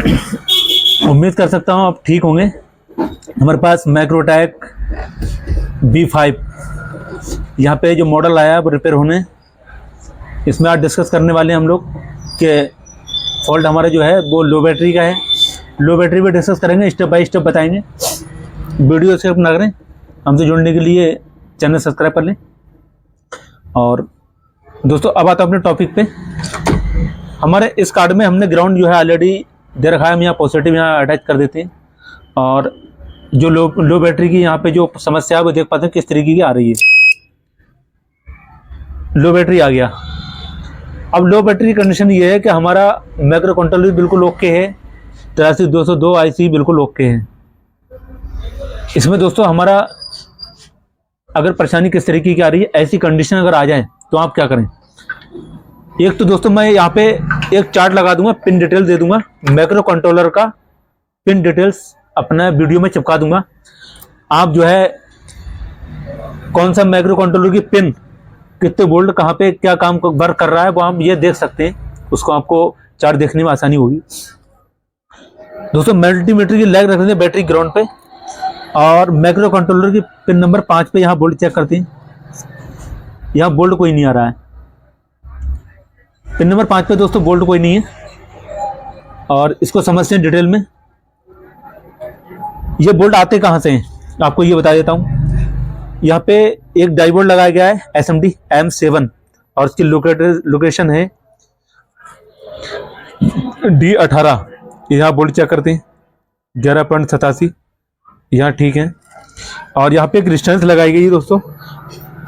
उम्मीद कर सकता हूँ आप ठीक होंगे। हमारे पास मैक्रोटैक B5 यहाँ पे जो मॉडल आया है वो रिपेयर होने, इसमें आज डिस्कस करने वाले हैं हम लोग कि फॉल्ट हमारा जो है वो लो बैटरी का है। लो बैटरी पे डिस्कस करेंगे, स्टेप बाय स्टेप बताएंगे। वीडियो स्किप ना करें। हमसे जुड़ने के लिए चैनल सब्सक्राइब कर लें। और दोस्तों अब आता हूँ अपने टॉपिक पे। हमारे इस कार्ड में हमने ग्राउंड जो है ऑलरेडी दे रखा है, हम यहाँ पॉजिटिव यहाँ अटैच कर देते हैं। और जो लो बैटरी की यहाँ पे जो समस्या है वो देख पाते हैं किस तरीके की आ रही है। लो बैटरी आ गया। अब लो बैटरी कंडीशन ये है कि हमारा माइक्रो कंट्रोलर भी बिल्कुल ओके है, 83202 IC बिल्कुल ओके है। इसमें दोस्तों हमारा अगर परेशानी किस तरीके की आ रही है, ऐसी कंडीशन अगर आ जाए तो आप क्या करें। एक तो दोस्तों मैं यहाँ पे एक चार्ट लगा दूंगा, पिन डिटेल दे दूंगा, माइक्रो कंट्रोलर का पिन डिटेल्स अपना वीडियो में चिपका दूंगा। आप जो है कौन सा माइक्रो कंट्रोलर की पिन कितने वोल्ट कहाँ पे क्या काम वर्क कर रहा है वो आप ये देख सकते हैं। उसको आपको चार्ट देखने में आसानी होगी। दोस्तों मल्टीमीटर की लैग रख देते हैं बैटरी ग्राउंड पे, और माइक्रो कंट्रोलर की पिन नंबर 5 पे यहाँ वोल्ट चेक करते हैं। यहाँ वोल्ट कोई नहीं आ रहा है। पिन नंबर 5 पे दोस्तों वोल्ट कोई नहीं है। और इसको समझते हैं डिटेल में। ये बोल्ट आते कहाँ से हैं आपको ये बता देता हूँ। यहाँ पे एक डाइवोल्ट लगाया गया है SMD M7 और इसकी लोकेशन है D18। यहाँ बोल्ट चेक करते हैं 11.87, यहाँ ठीक है। और यहाँ पे एक रेजिस्टेंस लगाई गई है दोस्तों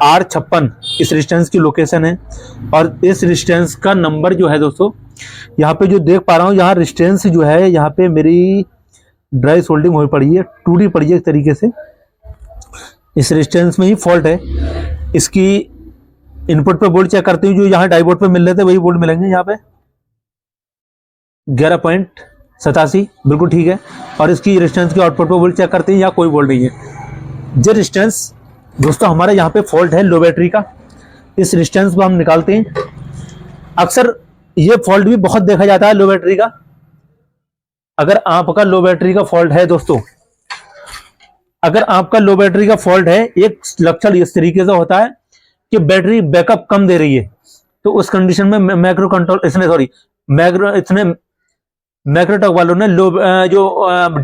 R56, इस रेजिस्टेंस की लोकेशन है। और इस रेजिस्टेंस का नंबर जो है दोस्तों यहाँ पे जो देख पा रहा हूँ, यहाँ रेजिस्टेंस जो है यहाँ पे मेरी ड्राई सोल्डिंग हुई पड़ी है, टूटी पड़ी है एक तरीके से। इस रेजिस्टेंस में ही फॉल्ट है। इसकी इनपुट पे वोल्ट चेक करते हैं, जो यहाँ डाइवोल्ट पे मिल रहे थे वही वोल्ट मिलेंगे। यहाँ पे 11.87 बिल्कुल ठीक है। और इसकी रेजिस्टेंस के आउटपुट पे वोल्ट चेक करते हैं, यहाँ कोई वोल्ट नहीं है। जो रेजिस्टेंस दोस्तों हमारे यहाँ पे फॉल्ट है लो बैटरी का, इस रेजिस्टेंस को हम निकालते हैं। अक्सर ये फॉल्ट भी बहुत देखा जाता है लो बैटरी का। अगर आपका लो बैटरी का फॉल्ट है दोस्तों, अगर आपका लो बैटरी का फॉल्ट है, एक लक्षण इस तरीके से होता है कि बैटरी बैकअप कम दे रही है, तो उस कंडीशन में मैक्रो कंट्रोल मैक्रोटेक वालों ने जो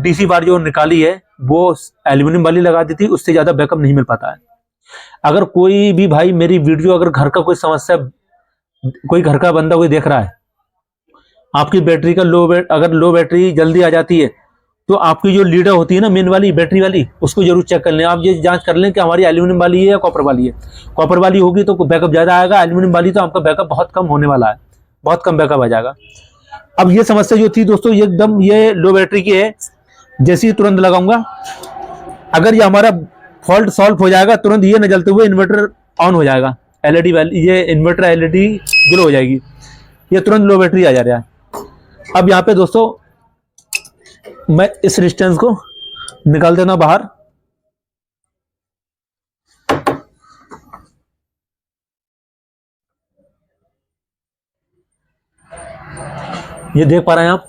DC बार जो निकाली है वो एल्यूमिनियम वाली लगा दी थी, उससे ज्यादा बैकअप नहीं मिल पाता है। अगर कोई भी भाई मेरी वीडियो अगर घर का कोई समस्या, कोई घर का बंदा कोई देख रहा है, आपकी बैटरी का अगर लो बैटरी जल्दी आ जाती है, तो आपकी जो लीडर होती है ना मेन वाली बैटरी वाली, उसको जरूर चेक कर लें। आप ये जांच कर लें कि हमारी एल्यूमिनियम वाली है या कॉपर वाली है। कॉपर वाली होगी तो बैकअप ज्यादा आएगा, एल्यूमिनियम वाली तो आपका बैकअप बहुत कम होने वाला है, बहुत कम बैकअप आ जाएगा। अब ये समस्या जो थी दोस्तों एकदम ये लो बैटरी की है। जैसे ही तुरंत लगाऊंगा, अगर ये हमारा फॉल्ट सॉल्व हो जाएगा, तुरंत ये न जलते हुए इन्वर्टर ऑन हो जाएगा, LED वाली ये इन्वर्टर LED ग्लो हो जाएगी, ये तुरंत लो बैटरी आ जा रहा है। अब यहाँ पे दोस्तों मैं इस रेजिस्टेंस को निकाल देना बाहर। ये देख पा रहे हैं आप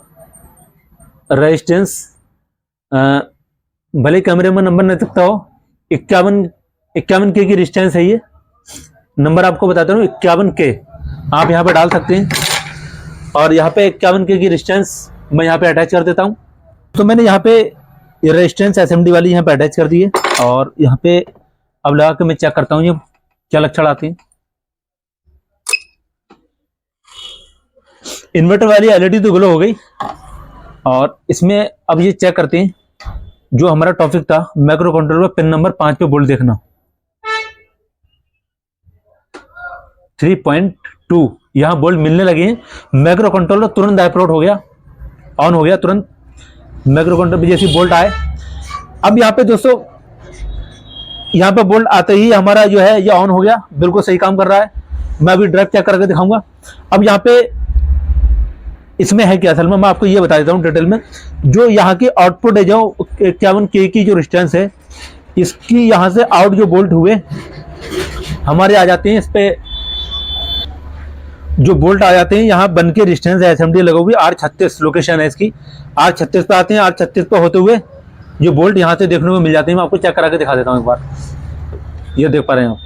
रेजिस्टेंस, भले कैमरे में नंबर नहीं दिखता हो, 51 K की रेजिस्टेंस है। ये नंबर आपको बताता हूँ 51 K, आप यहाँ पे डाल सकते हैं। और यहाँ पे 51 K की रेजिस्टेंस मैं यहाँ पे अटैच कर देता हूँ। तो मैंने यहाँ पे रेजिस्टेंस SMD वाली यहाँ पे अटैच कर दी है। और यहाँ पे अब लगा के मैं चेक करता हूँ ये क्या लक्षण आते हैं। इन्वर्टर वाली LED तो ग्लो हो गई। और इसमें अब ये चेक करते हैं, जो हमारा टॉपिक था माइक्रो कंट्रोलर पिन नंबर 5 पे वोल्ट देखना 3.2, यहाँ वोल्ट मिलने लगे हैं। माइक्रो कंट्रोलर तुरंत डाइप्रोट हो गया, ऑन हो गया तुरंत। माइक्रो कंट्रोलर पे जैसे वोल्ट आए, अब यहाँ पे दोस्तों यहाँ पे वोल्ट आते ही हमारा जो है ये ऑन हो गया, बिल्कुल सही काम कर रहा है। मैं अभी ड्राइव चेक करके दिखाऊंगा। अब यहाँ पे इसमें है क्या, असल में मैं आपको ये बता देता हूँ डिटेल में। जो यहाँ की आउटपुट है, जो 51 K की जो रेजिस्टेंस है, इसकी यहाँ से आउट जो वोल्ट हुए हमारे आ जाते हैं इस पे जो बोल्ट आ जाते हैं यहाँ बन के डिस्टेंस है, SMD लगा हुई, R36 लोकेशन है इसकी, R36 पे आते हैं। R36 पे होते हुए जो बोल्ट यहाँ से देखने को मिल जाते हैं, मैं आपको चेक करा के दिखा देता हूँ एक बार। ये देख पा रहे हैं आप,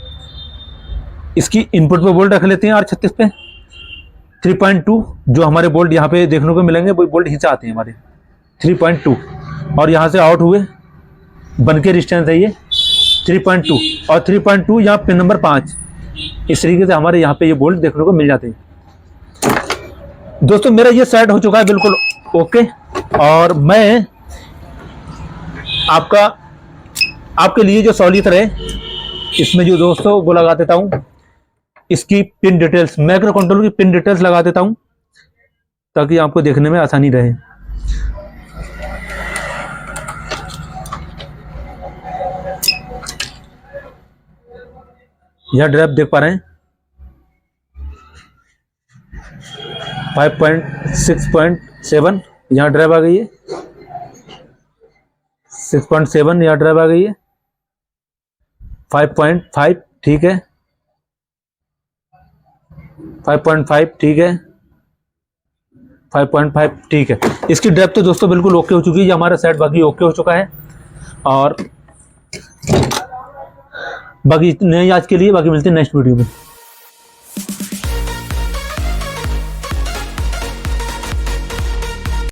इसकी इनपुट पे बोल्ट रख लेते हैं R36 पे 3.2, जो हमारे बोल्ट यहाँ पे देखने को मिलेंगे वो बोल्ट यहीं से आते हैं हमारे 3.2, और यहाँ से आउट हुए बन के डिस्टेंस है ये 3.2, और 3.2 यहाँ पिन नंबर 5। इस तरीके से हमारे यहाँ पे ये बोल्ट देखने को मिल जाते हैं। दोस्तों मेरा ये सेट हो चुका है बिल्कुल ओके, और मैं आपके लिए जो सहूलियत रहे इसमें जो दोस्तों वो लगा देता हूँ, इसकी पिन डिटेल्स, माइक्रो कंट्रोल की पिन डिटेल्स लगा देता हूँ ताकि आपको देखने में आसानी रहे। यह ड्राइव देख पा रहे हैं 5.6.7 यहाँ ड्राइव आ गई है, 6.7 यहाँ ड्राइव आ गई है, 5.5 ठीक है, 5.5 ठीक है, 5.5 ठीक है। इसकी ड्राइव तो दोस्तों बिल्कुल ओके हो चुकी है, हमारा सेट बाकी ओके हो चुका है। और बाकी इतने आज के लिए, बाकी मिलते हैं नेक्स्ट वीडियो में।